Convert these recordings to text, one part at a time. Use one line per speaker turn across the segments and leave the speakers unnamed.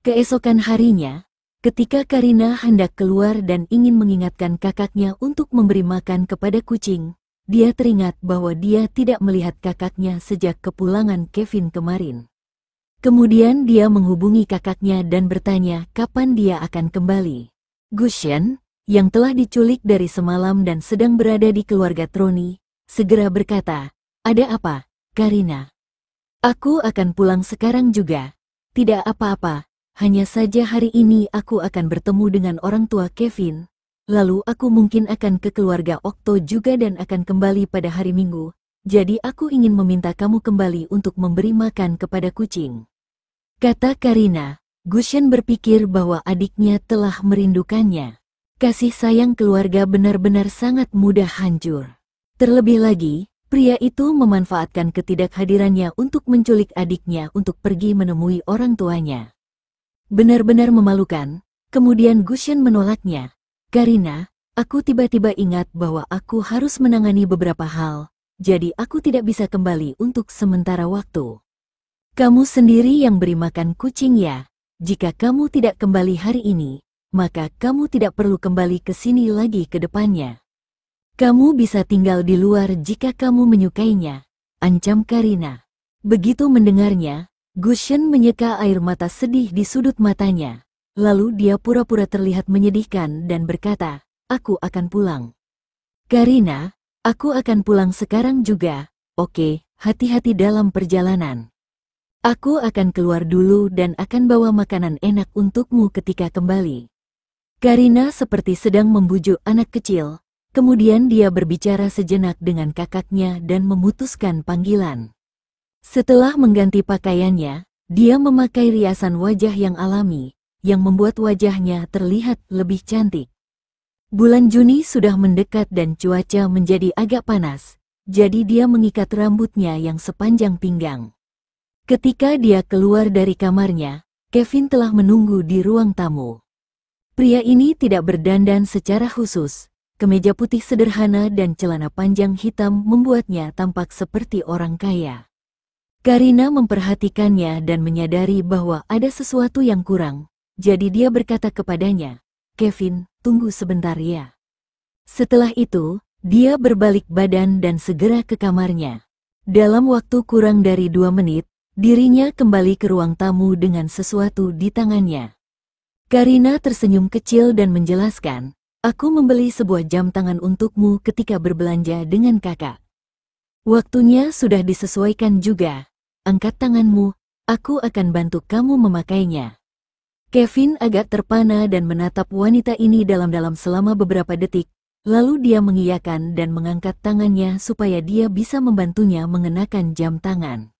Keesokan harinya, ketika Karina hendak keluar dan ingin mengingatkan kakaknya untuk memberi makan kepada kucing, dia teringat bahwa dia tidak melihat kakaknya sejak kepulangan Kevin kemarin. Kemudian dia menghubungi kakaknya dan bertanya kapan dia akan kembali. Gusion, yang telah diculik dari semalam dan sedang berada di keluarga Troni, segera berkata, "Ada apa, Karina?" "Aku akan pulang sekarang juga. Tidak apa-apa. Hanya saja hari ini aku akan bertemu dengan orang tua Kevin, lalu aku mungkin akan ke keluarga Okto juga dan akan kembali pada hari Minggu, jadi aku ingin meminta kamu kembali untuk memberi makan kepada kucing," kata Karina. Gusion berpikir bahwa adiknya telah merindukannya. Kasih sayang keluarga benar-benar sangat mudah hancur. Terlebih lagi, pria itu memanfaatkan ketidakhadirannya untuk menculik adiknya untuk pergi menemui orang tuanya. Benar-benar memalukan. Kemudian Gusion menolaknya. "Karina, aku tiba-tiba ingat bahwa aku harus menangani beberapa hal, jadi aku tidak bisa kembali untuk sementara waktu. Kamu sendiri yang beri makan kucing ya? Jika kamu tidak kembali hari ini, maka kamu tidak perlu kembali ke sini lagi ke depannya. Kamu bisa tinggal di luar jika kamu menyukainya," ancam Karina. Begitu mendengarnya, Gusion menyeka air mata sedih di sudut matanya. Lalu dia pura-pura terlihat menyedihkan dan berkata, "Aku akan pulang." "Karina, aku akan pulang sekarang juga. Oke, hati-hati dalam perjalanan. Aku akan keluar dulu dan akan bawa makanan enak untukmu ketika kembali." Karina seperti sedang membujuk anak kecil. Kemudian dia berbicara sejenak dengan kakaknya dan memutuskan panggilan. Setelah mengganti pakaiannya, dia memakai riasan wajah yang alami, yang membuat wajahnya terlihat lebih cantik. Bulan Juni sudah mendekat dan cuaca menjadi agak panas, jadi dia mengikat rambutnya yang sepanjang pinggang. Ketika dia keluar dari kamarnya, Kevin telah menunggu di ruang tamu. Pria ini tidak berdandan secara khusus, kemeja putih sederhana dan celana panjang hitam membuatnya tampak seperti orang kaya. Karina memperhatikannya dan menyadari bahwa ada sesuatu yang kurang, jadi dia berkata kepadanya, "Kevin, tunggu sebentar ya." Setelah itu, dia berbalik badan dan segera ke kamarnya. Dalam waktu kurang dari 2 menit, dirinya kembali ke ruang tamu dengan sesuatu di tangannya. Karina tersenyum kecil dan menjelaskan, "Aku membeli sebuah jam tangan untukmu ketika berbelanja dengan kakak. Waktunya sudah disesuaikan juga. Angkat tanganmu, aku akan bantu kamu memakainya." Kevin agak terpana dan menatap wanita ini dalam-dalam selama beberapa detik, lalu dia mengiyakan dan mengangkat tangannya supaya dia bisa membantunya mengenakan jam tangan.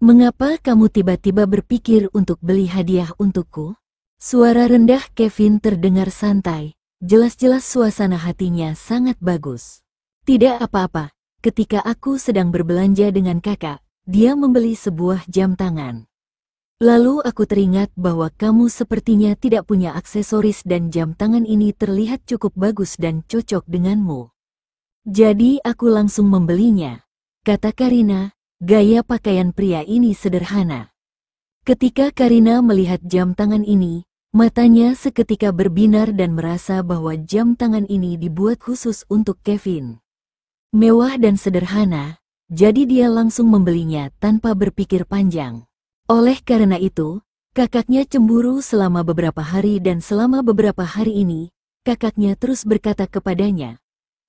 "Mengapa kamu tiba-tiba berpikir untuk beli hadiah untukku?" Suara rendah Kevin terdengar santai, jelas-jelas suasana hatinya sangat bagus. "Tidak apa-apa, ketika aku sedang berbelanja dengan kakak, dia membeli sebuah jam tangan. Lalu aku teringat bahwa kamu sepertinya tidak punya aksesoris dan jam tangan ini terlihat cukup bagus dan cocok denganmu. Jadi aku langsung membelinya," kata Karina. Gaya pakaian pria ini sederhana. Ketika Karina melihat jam tangan ini, matanya seketika berbinar dan merasa bahwa jam tangan ini dibuat khusus untuk Kevin. Mewah dan sederhana, jadi dia langsung membelinya tanpa berpikir panjang. Oleh karena itu, kakaknya cemburu selama beberapa hari dan selama beberapa hari ini, kakaknya terus berkata kepadanya,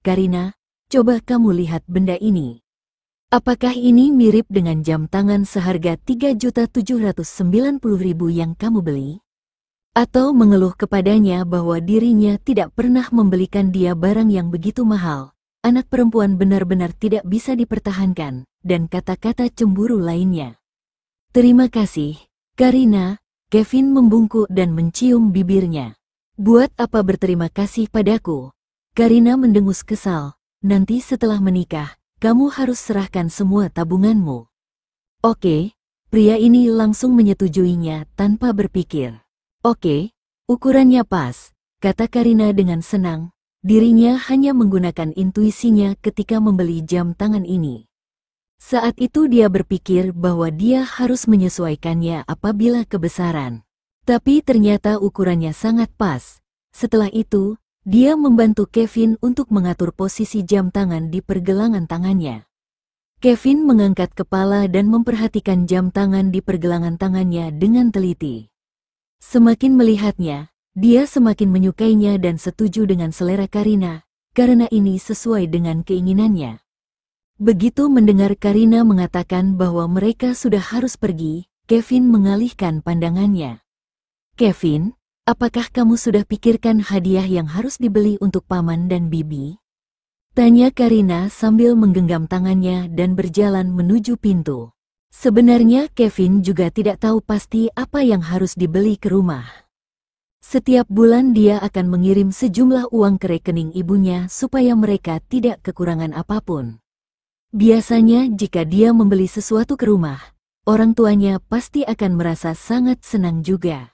"Karina, coba kamu lihat benda ini. Apakah ini mirip dengan jam tangan seharga 3.790.000 yang kamu beli?" Atau mengeluh kepadanya bahwa dirinya tidak pernah membelikan dia barang yang begitu mahal. Anak perempuan benar-benar tidak bisa dipertahankan, dan kata-kata cemburu lainnya. "Terima kasih, Karina," Kevin membungkuk dan mencium bibirnya. "Buat apa berterima kasih padaku?" Karina mendengus kesal. "Nanti setelah menikah, kamu harus serahkan semua tabunganmu." "Oke," pria ini langsung menyetujuinya tanpa berpikir. "Oke, ukurannya pas," kata Karina dengan senang. Dirinya hanya menggunakan intuisinya ketika membeli jam tangan ini. Saat itu dia berpikir bahwa dia harus menyesuaikannya apabila kebesaran. Tapi ternyata ukurannya sangat pas. Setelah itu, dia membantu Kevin untuk mengatur posisi jam tangan di pergelangan tangannya. Kevin mengangkat kepala dan memperhatikan jam tangan di pergelangan tangannya dengan teliti. Semakin melihatnya, dia semakin menyukainya dan setuju dengan selera Karina, karena ini sesuai dengan keinginannya. Begitu mendengar Karina mengatakan bahwa mereka sudah harus pergi, Kevin mengalihkan pandangannya. Kevin, apakah kamu sudah pikirkan hadiah yang harus dibeli untuk paman dan bibi? Tanya Karina sambil menggenggam tangannya dan berjalan menuju pintu. Sebenarnya Kevin juga tidak tahu pasti apa yang harus dibeli ke rumah. Setiap bulan dia akan mengirim sejumlah uang ke rekening ibunya supaya mereka tidak kekurangan apapun. Biasanya jika dia membeli sesuatu ke rumah, orang tuanya pasti akan merasa sangat senang juga.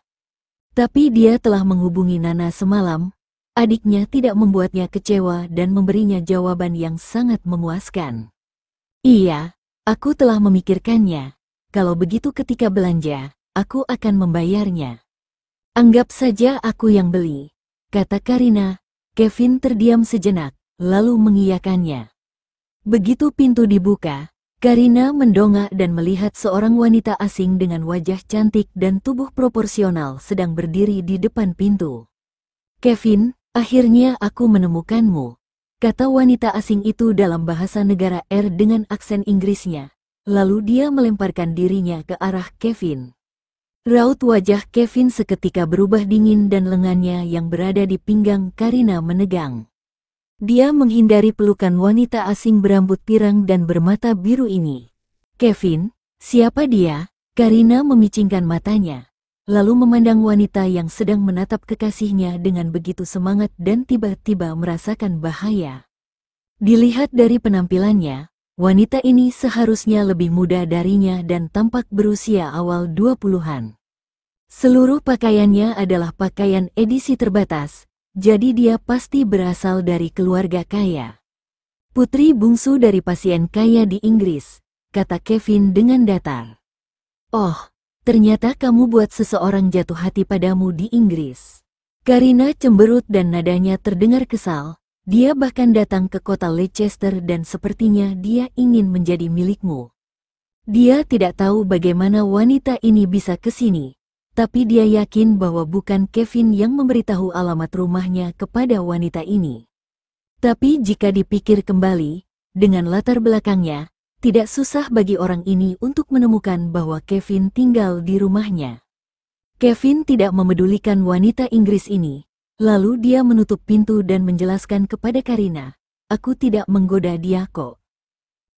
Tapi dia telah menghubungi Nana semalam. Adiknya tidak membuatnya kecewa dan memberinya jawaban yang sangat memuaskan. Iya, aku telah memikirkannya. Kalau begitu ketika belanja, aku akan membayarnya. Anggap saja aku yang beli, kata Karina. Kevin terdiam sejenak, lalu mengiyakannya. Begitu pintu dibuka, Karina mendongak dan melihat seorang wanita asing dengan wajah cantik dan tubuh proporsional sedang berdiri di depan pintu. Kevin, akhirnya aku menemukanmu, kata wanita asing itu dalam bahasa negara R dengan aksen Inggrisnya. Lalu dia melemparkan dirinya ke arah Kevin. Raut wajah Kevin seketika berubah dingin dan lengannya yang berada di pinggang Karina menegang. Dia menghindari pelukan wanita asing berambut pirang dan bermata biru ini. Kevin, siapa dia? Karina memicingkan matanya, lalu memandang wanita yang sedang menatap kekasihnya dengan begitu semangat dan tiba-tiba merasakan bahaya. Dilihat dari penampilannya, wanita ini seharusnya lebih muda darinya dan tampak berusia awal 20-an. Seluruh pakaiannya adalah pakaian edisi terbatas, jadi dia pasti berasal dari keluarga kaya. Putri bungsu dari pasien kaya di Inggris, kata Kevin dengan datar. Oh, ternyata kamu buat seseorang jatuh hati padamu di Inggris. Karina cemberut dan nadanya terdengar kesal. Dia bahkan datang ke kota Leicester dan sepertinya dia ingin menjadi milikmu. Dia tidak tahu bagaimana wanita ini bisa ke sini, tapi dia yakin bahwa bukan Kevin yang memberitahu alamat rumahnya kepada wanita ini. Tapi jika dipikir kembali, dengan latar belakangnya, tidak susah bagi orang ini untuk menemukan bahwa Kevin tinggal di rumahnya. Kevin tidak memedulikan wanita Inggris ini, lalu dia menutup pintu dan menjelaskan kepada Karina, aku tidak menggoda dia kok.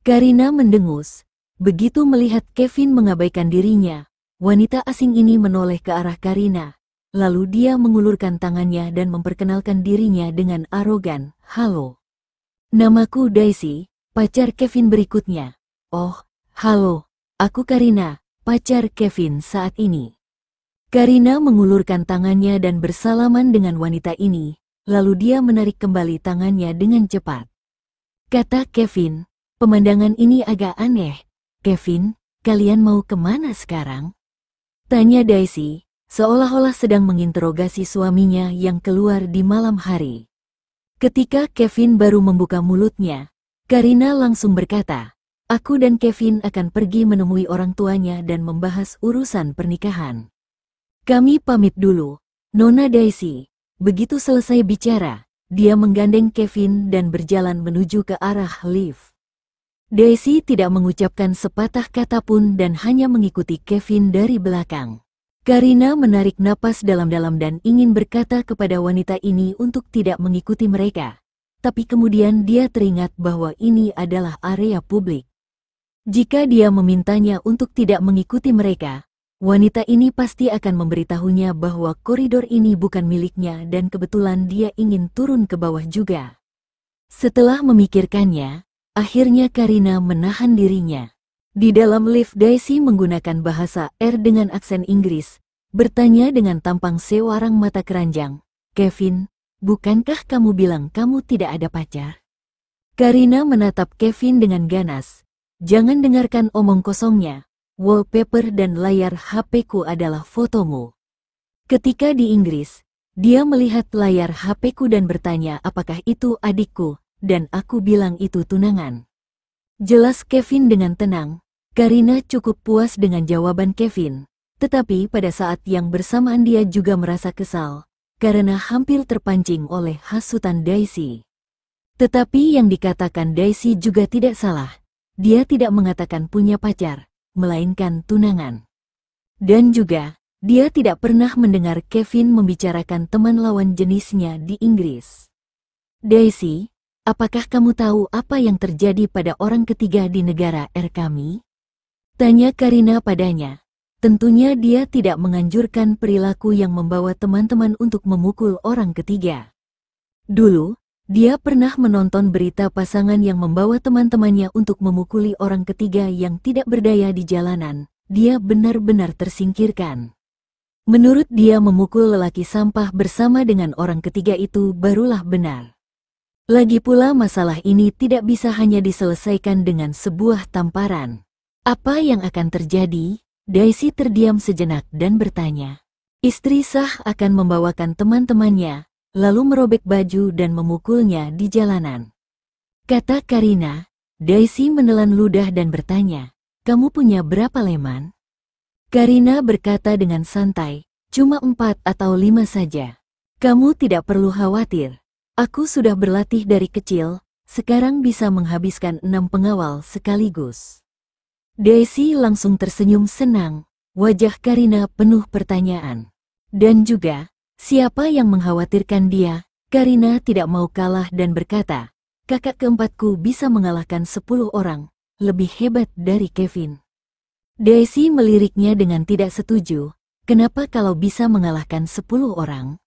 Karina mendengus, begitu melihat Kevin mengabaikan dirinya. Wanita asing ini menoleh ke arah Karina, lalu dia mengulurkan tangannya dan memperkenalkan dirinya dengan arogan, halo. Namaku Daisy, pacar Kevin berikutnya. Oh, halo, aku Karina, pacar Kevin saat ini. Karina mengulurkan tangannya dan bersalaman dengan wanita ini, lalu dia menarik kembali tangannya dengan cepat. Kata Kevin, pemandangan ini agak aneh. Kevin, kalian mau kemana sekarang? Tanya Daisy, seolah-olah sedang menginterogasi suaminya yang keluar di malam hari. Ketika Kevin baru membuka mulutnya, Karina langsung berkata, aku dan Kevin akan pergi menemui orang tuanya dan membahas urusan pernikahan. Kami pamit dulu, Nona Daisy. Begitu selesai bicara, dia menggandeng Kevin dan berjalan menuju ke arah lift. Daisy tidak mengucapkan sepatah kata pun dan hanya mengikuti Kevin dari belakang. Karina menarik napas dalam-dalam dan ingin berkata kepada wanita ini untuk tidak mengikuti mereka. Tapi kemudian dia teringat bahwa ini adalah area publik. Jika dia memintanya untuk tidak mengikuti mereka, wanita ini pasti akan memberitahunya bahwa koridor ini bukan miliknya dan kebetulan dia ingin turun ke bawah juga. Setelah memikirkannya, akhirnya Karina menahan dirinya. Di dalam lift Daisy menggunakan bahasa R dengan aksen Inggris, bertanya dengan tampang sewarang mata keranjang, Kevin, bukankah kamu bilang kamu tidak ada pacar? Karina menatap Kevin dengan ganas, jangan dengarkan omong kosongnya, wallpaper dan layar HP-ku adalah fotomu. Ketika di Inggris, dia melihat layar HP-ku dan bertanya apakah itu adikku, dan aku bilang itu tunangan. Jelas Kevin dengan tenang. Karina cukup puas dengan jawaban Kevin, tetapi pada saat yang bersamaan dia juga merasa kesal, karena hampir terpancing oleh hasutan Daisy. Tetapi yang dikatakan Daisy juga tidak salah. Dia tidak mengatakan punya pacar, melainkan tunangan. Dan juga, dia tidak pernah mendengar Kevin membicarakan teman lawan jenisnya di Inggris. Daisy, apakah kamu tahu apa yang terjadi pada orang ketiga di negara kami? Tanya Karina padanya. Tentunya dia tidak menganjurkan perilaku yang membawa teman-teman untuk memukul orang ketiga. Dulu, dia pernah menonton berita pasangan yang membawa teman-temannya untuk memukuli orang ketiga yang tidak berdaya di jalanan. Dia benar-benar tersingkirkan. Menurut dia memukul lelaki sampah bersama dengan orang ketiga itu barulah benar. Lagi pula masalah ini tidak bisa hanya diselesaikan dengan sebuah tamparan. Apa yang akan terjadi? Daisy terdiam sejenak dan bertanya. Istri sah akan membawakan teman-temannya, lalu merobek baju dan memukulnya di jalanan. Kata Karina. Daisy menelan ludah dan bertanya, kamu punya berapa leman? Karina berkata dengan santai, cuma 4 atau 5 saja. Kamu tidak perlu khawatir. Aku sudah berlatih dari kecil, sekarang bisa menghabiskan 6 pengawal sekaligus. Daisy langsung tersenyum senang, wajah Karina penuh pertanyaan. Dan juga, siapa yang mengkhawatirkan dia? Karina tidak mau kalah dan berkata, kakak keempatku bisa mengalahkan 10 orang, lebih hebat dari Kevin. Daisy meliriknya dengan tidak setuju, kenapa kalau bisa mengalahkan 10 orang?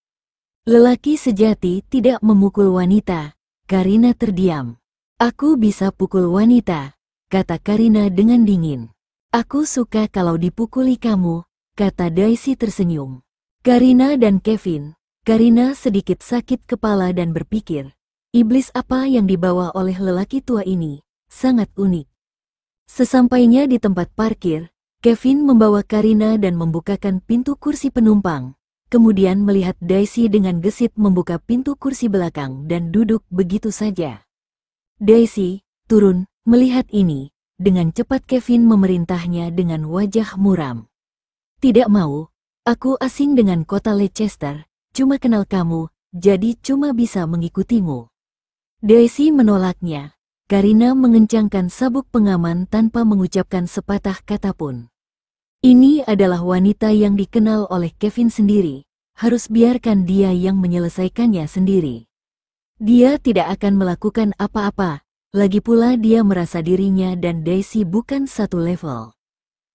Lelaki sejati tidak memukul wanita. Karina terdiam. Aku bisa pukul wanita, kata Karina dengan dingin. Aku suka kalau dipukuli kamu, kata Daisy tersenyum. Karina dan Kevin. Karina sedikit sakit kepala dan berpikir, iblis apa yang dibawa oleh lelaki tua ini, sangat unik. Sesampainya di tempat parkir, Kevin membawa Karina dan membukakan pintu kursi penumpang, kemudian melihat Daisy dengan gesit membuka pintu kursi belakang dan duduk begitu saja. Daisy, turun, melihat ini, dengan cepat Kevin memerintahnya dengan wajah muram. Tidak mau, aku asing dengan kota Leicester, cuma kenal kamu, jadi cuma bisa mengikutimu. Daisy menolaknya. Karina mengencangkan sabuk pengaman tanpa mengucapkan sepatah kata pun. Ini adalah wanita yang dikenal oleh Kevin sendiri, harus biarkan dia yang menyelesaikannya sendiri. Dia tidak akan melakukan apa-apa, lagi pula dia merasa dirinya dan Daisy bukan satu level.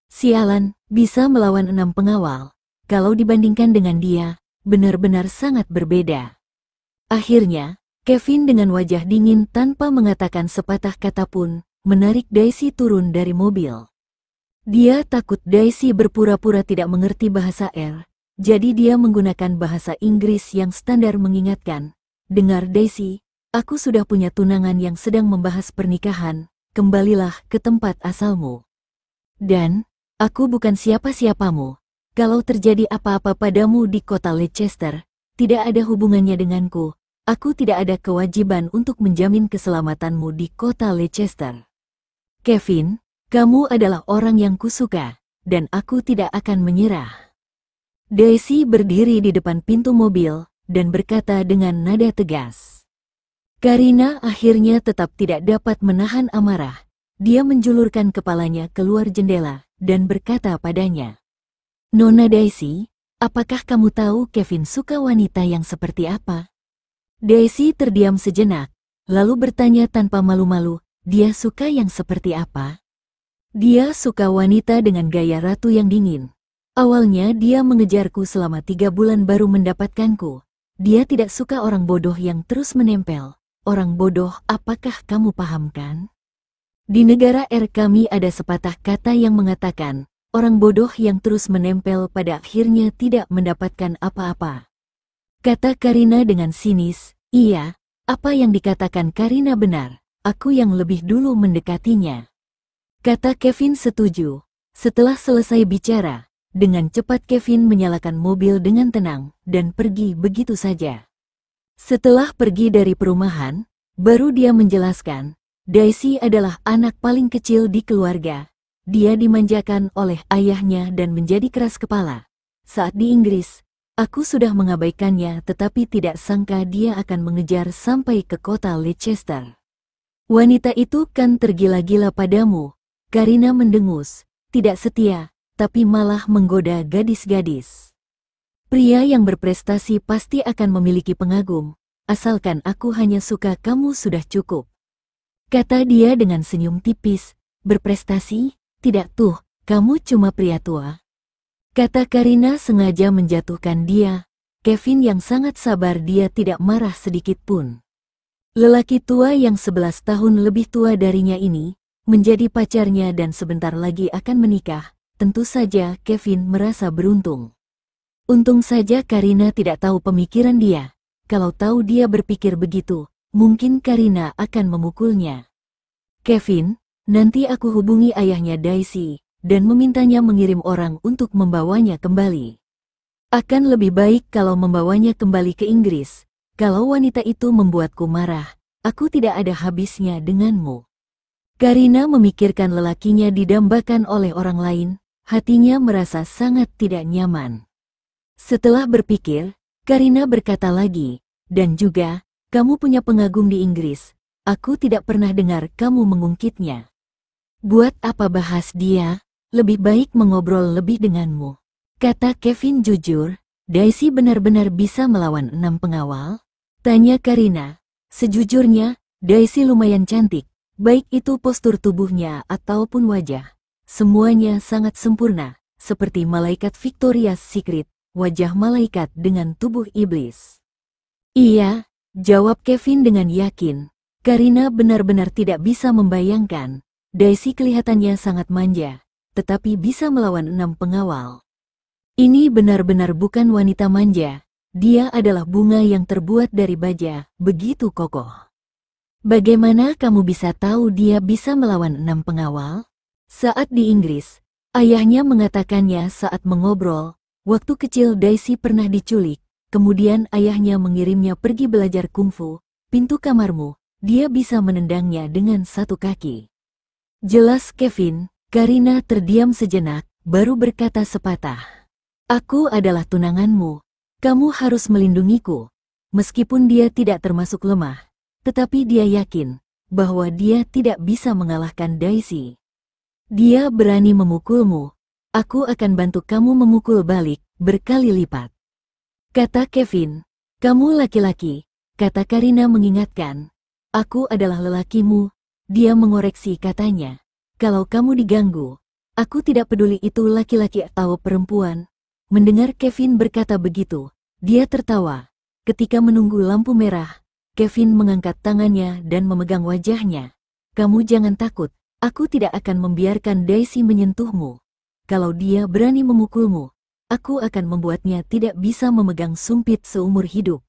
Sialan, bisa melawan 6 pengawal, kalau dibandingkan dengan dia, benar-benar sangat berbeda. Akhirnya, Kevin dengan wajah dingin tanpa mengatakan sepatah kata pun, menarik Daisy turun dari mobil. Dia takut Daisy berpura-pura tidak mengerti bahasa jadi dia menggunakan bahasa Inggris yang standar mengingatkan, dengar Daisy, aku sudah punya tunangan yang sedang membahas pernikahan, kembalilah ke tempat asalmu. Dan, aku bukan siapa-siapamu, kalau terjadi apa-apa padamu di kota Leicester, tidak ada hubungannya denganku. Aku tidak ada kewajiban untuk menjamin keselamatanmu di kota Leicester. Kevin, kamu adalah orang yang kusuka, dan aku tidak akan menyerah. Daisy berdiri di depan pintu mobil, dan berkata dengan nada tegas. Karina akhirnya tetap tidak dapat menahan amarah. Dia menjulurkan kepalanya keluar jendela, dan berkata padanya. Nona Daisy, apakah kamu tahu Kevin suka wanita yang seperti apa? Daisy terdiam sejenak, lalu bertanya tanpa malu-malu, dia suka yang seperti apa? Dia suka wanita dengan gaya ratu yang dingin. Awalnya dia mengejarku selama 3 bulan baru mendapatkanku. Dia tidak suka orang bodoh yang terus menempel. Orang bodoh, apakah kamu pahamkan? Di negara kami ada sepatah kata yang mengatakan, orang bodoh yang terus menempel pada akhirnya tidak mendapatkan apa-apa. Kata Karina dengan sinis, iya, apa yang dikatakan Karina benar, aku yang lebih dulu mendekatinya. Kata Kevin setuju. Setelah selesai bicara, Dengan cepat Kevin menyalakan mobil dengan tenang dan pergi begitu saja. Setelah pergi dari perumahan, baru dia menjelaskan, Daisy adalah anak paling kecil di keluarga. Dia dimanjakan oleh ayahnya dan menjadi keras kepala. Saat di Inggris, aku sudah mengabaikannya tetapi tidak sangka dia akan mengejar sampai ke kota Leicester. Wanita itu kan tergila-gila padamu. Karina mendengus, tidak setia, tapi malah menggoda gadis-gadis. Pria yang berprestasi pasti akan memiliki pengagum, asalkan aku hanya suka kamu sudah cukup. Kata dia dengan senyum tipis, berprestasi? Tidak tuh, kamu cuma pria tua. Kata Karina sengaja menjatuhkan dia. Kevin yang sangat sabar dia tidak marah sedikit pun. Lelaki tua yang 11 tahun lebih tua darinya ini, menjadi pacarnya dan sebentar lagi akan menikah, tentu saja Kevin merasa beruntung. Untung saja Karina tidak tahu pemikiran dia. Kalau tahu dia berpikir begitu, mungkin Karina akan memukulnya. Kevin, nanti aku hubungi ayahnya Daisy, dan memintanya mengirim orang untuk membawanya kembali. Akan lebih baik kalau membawanya kembali ke Inggris. Kalau wanita itu membuatku marah, aku tidak ada habisnya denganmu. Karina memikirkan lelakinya didambakan oleh orang lain, hatinya merasa sangat tidak nyaman. Setelah berpikir, Karina berkata lagi, dan juga, kamu punya pengagum di Inggris, aku tidak pernah dengar kamu mengungkitnya. Buat apa bahas dia, lebih baik mengobrol lebih denganmu. Kata Kevin jujur, Daisy benar-benar bisa melawan 6 pengawal? Tanya Karina. Sejujurnya, Daisy lumayan cantik, baik itu postur tubuhnya ataupun wajah. Semuanya sangat sempurna, seperti malaikat Victoria's Secret. Wajah malaikat dengan tubuh iblis. Iya, jawab Kevin dengan yakin. Karina benar-benar tidak bisa membayangkan. Daisy kelihatannya sangat manja, tetapi bisa melawan 6 pengawal. Ini benar-benar bukan wanita manja. Dia adalah bunga yang terbuat dari baja, begitu kokoh. Bagaimana kamu bisa tahu dia bisa melawan 6 pengawal? Saat di Inggris, ayahnya mengatakannya saat mengobrol. Waktu kecil Daisy pernah diculik, kemudian ayahnya mengirimnya pergi belajar kungfu. Pintu kamarmu, dia bisa menendangnya dengan satu kaki. Jelas Kevin. Karina terdiam sejenak, baru berkata sepatah. Aku adalah tunanganmu, kamu harus melindungiku. Meskipun dia tidak termasuk lemah, tetapi dia yakin bahwa dia tidak bisa mengalahkan Daisy. Dia berani memukulmu. Aku akan bantu kamu memukul balik, berkali lipat. Kata Kevin, kamu laki-laki, kata Karina mengingatkan. Aku adalah lelakimu, dia mengoreksi katanya. Kalau kamu diganggu, aku tidak peduli itu laki-laki atau perempuan. Mendengar Kevin berkata begitu, dia tertawa. Ketika menunggu lampu merah, Kevin mengangkat tangannya dan memegang wajahnya. Kamu jangan takut, aku tidak akan membiarkan Daisy menyentuhmu. Kalau dia berani memukulmu, aku akan membuatnya tidak bisa memegang sumpit seumur hidup.